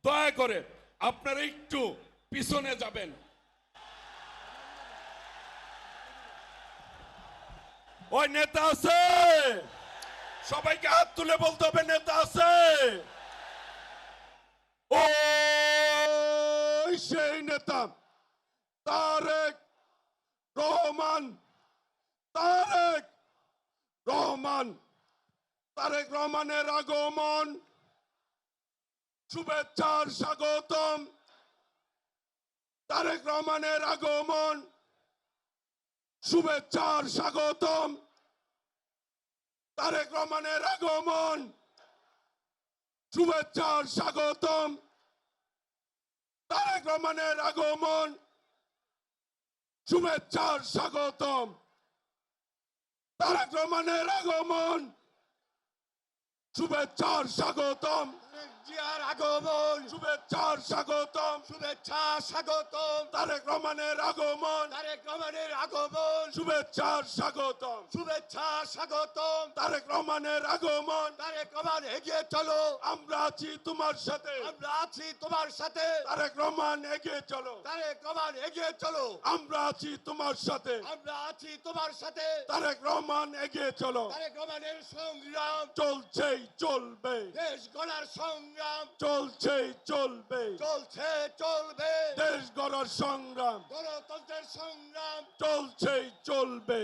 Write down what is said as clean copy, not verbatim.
দয়া করে আপনারা একটু পিছনে যাবেন। ওই নেতা আছে, সবাইকে হাত তুলে বলতে হবে নেতা আছে। ওই সেই নেতা তারেক রহমান, তারেক রহমান, তারেক রহমানের আগমন, শুভেচ্ছার স্বাগতম। তারেক রহমানের আগমন, শুভেচ্ছার স্বাগতম। তারেক রহমানের আগমন, শুভেচ্ছার স্বাগতম। তারেক রহমানের আগমন, শুভেচ্ছার স্বাগতম। তারেক রহমানের আগমন, শুভেচ্ছার স্বাগতম। জিয়ার আগমন, শুভেচ্ছার স্বাগতম। শুভেচ্ছা স্বাগতম। তারেক রহমানের আগমন, তারেক রহমানের আগমন, শুভেচ্ছার স্বাগতম। শুভেচ্ছা স্বাগতম। তারেক রহমানের আগমন। তারেক রহমান এগিয়ে চলো, আমরা আছি তোমার সাথে। আমরা আছি তোমার সাথে। তারেক রহমান এগিয়ে চলো, তারেক রহমান এগিয়ে চলো, আমরা আছি তোমার সাথে। আমরা আছি তোমার সাথে। তারেক রহমান এগিয়ে চলো, তারেক রহমানের সংগ্রাম চলছেই চলবে, দেশ গড়ার সংগ্রাম চলছেই চলবে। চলছে চলবে, দেশ গড়ার সংগ্রাম গণতন্ত্রের সংগ্রাম চলছেই চলবে।